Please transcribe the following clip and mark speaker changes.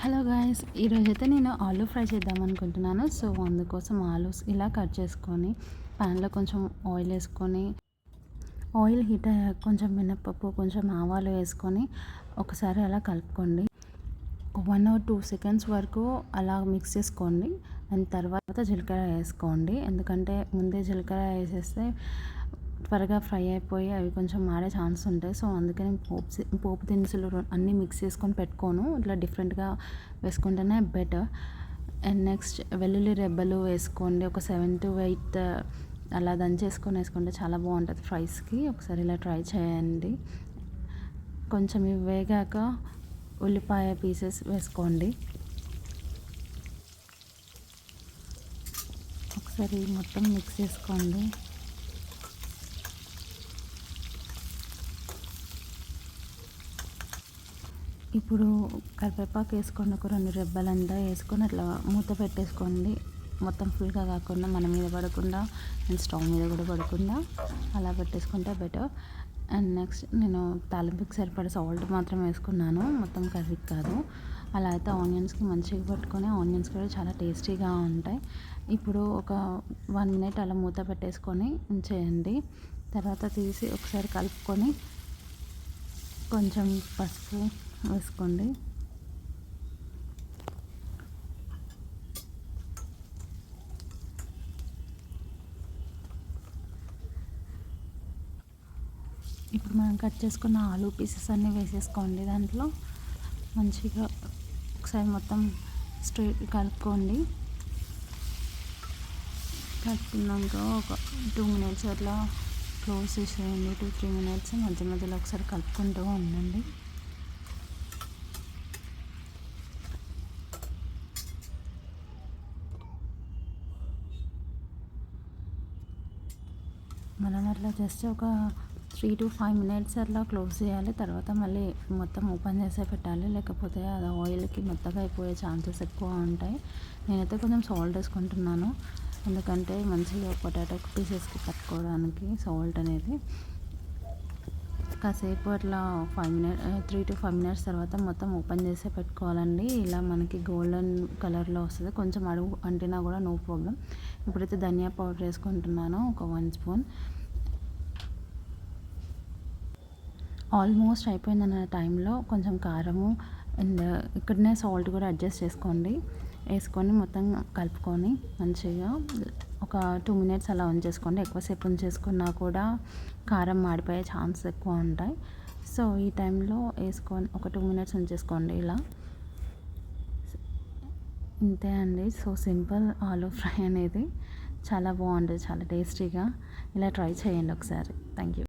Speaker 1: Hello guys, ఈరోజైతే నేను aloo fry చేద్దాం అనుకుంటున్నాను. సో అందుకోసం ఆలూస్ ఇలా కట్ చేసుకొని ప్యాన్లో కొంచెం ఆయిల్ వేసుకొని, ఆయిల్ హీట్ అయ్యాక కొంచెం మినప్పప్పు, కొంచెం ఆవాలు వేసుకొని ఒకసారి అలా కలుపుకోండి. 1 or 2 సెకండ్స్ వరకు అలా మిక్స్ చేసుకోండి. అండ్ తర్వాత జీలకర్ర వేసుకోండి. ఎందుకంటే ముందే జీలకర్ర వేసేస్తే త్వరగా ఫ్రై అయిపోయి అవి కొంచెం మాడే ఛాన్స్ ఉంటాయి. సో అందుకని పోపు దినుసులు అన్నీ మిక్స్ చేసుకొని పెట్టుకోను. ఇట్లా డిఫరెంట్గా వేసుకుంటేనే బెటర్. అండ్ నెక్స్ట్ వెల్లుల్లి రెబ్బలు వేసుకోండి. ఒక 7 to 8 అలా దంచేసుకొని వేసుకుంటే చాలా బాగుంటుంది ఫ్రైస్కి. ఒకసారి ఇలా ట్రై చేయండి. కొంచెం ఇవి వేగాక ఉల్లిపాయ పీసెస్ వేసుకోండి. ఒకసారి మొత్తం మిక్స్ చేసుకోండి. ఇప్పుడు కరివేపాకు వేసుకోండి. ఒక 2 రెబ్బలంతా వేసుకొని అట్లా మూత పెట్టేసుకోండి. మొత్తం ఫుల్గా కాకుండా మన మీద పడకుండా అండ్ స్టవ్ మీద కూడా పడకుండా అలా పెట్టేసుకుంటే బెటర్. అండ్ నెక్స్ట్ నేను తాలింపుకి సరిపడే సాల్ట్ మాత్రం వేసుకున్నాను, మొత్తం కర్రీకి కాదు. అలా అయితే ఆనియన్స్కి మంచిగా పట్టుకొని ఆనియన్స్ కూడా చాలా టేస్టీగా ఉంటాయి. ఇప్పుడు ఒక 1 minute అలా మూత పెట్టేసుకొని ఉంచేయండి. తర్వాత తీసి ఒకసారి కలుపుకొని కొంచెం పసుపు వేసుకోండి. ఇప్పుడు మనం కట్ చేసుకున్న ఆలూ పీసెస్ అన్నీ వేసేసుకోండి. దాంట్లో మంచిగా ఒకసారి మొత్తం స్ట్రైట్ కలుపుకోండి. కలుపుకున్నాక ఒక 2 minutes అట్లా క్లోజ్ చేసేయండి. 2-3 minutes మధ్య మధ్యలో ఒకసారి కలుపుకుంటూ ఉండండి. మనం అట్లా జస్ట్ ఒక 3 to 5 minutes అట్లా క్లోజ్ చేయాలి. తర్వాత మళ్ళీ మొత్తం ఓపెన్ చేసే పెట్టాలి, లేకపోతే అది ఆయిల్కి మెత్తగా అయిపోయే ఛాన్సెస్ ఎక్కువ ఉంటాయి. నేనైతే కొంచెం సాల్ట్ వేసుకుంటున్నాను, ఎందుకంటే మంచిగా పొటాటో పీసెస్కి పట్టుకోవడానికి సాల్ట్ అనేది. కాసేపు అట్లా 3 to 5 minutes తర్వాత మొత్తం ఓపెన్ చేసే పెట్టుకోవాలండి. ఇలా మనకి గోల్డెన్ కలర్లో వస్తుంది. కొంచెం అడుగు అంటినా కూడా నో ప్రాబ్లం. ఇప్పుడైతే ధనియా పౌడర్ వేసుకుంటున్నాను, ఒక 1 స్పూన్. ఆల్మోస్ట్ అయిపోయిందన్న టైంలో కొంచెం కారము అండ్ ఇక్కడనే సాల్ట్ కూడా అడ్జస్ట్ చేసుకోండి. వేసుకొని మొత్తం కలుపుకొని మంచిగా ఒక 2 minutes అలా ఉంచేసుకోండి. ఎక్కువసేపు ఉంచేసుకున్నా కూడా కారం మాడిపోయే ఛాన్స్ ఎక్కువ ఉంటాయి. సో ఈ టైంలో వేసుకొని ఒక 2 minutes ఉంచేసుకోండి. ఇలా ఇంతే అండి. సో సింపుల్ ఆలూ ఫ్రై అనేది చాలా బాగుంటుంది, చాలా టేస్టీగా. ఇలా ట్రై చేయండి ఒకసారి. Thank you.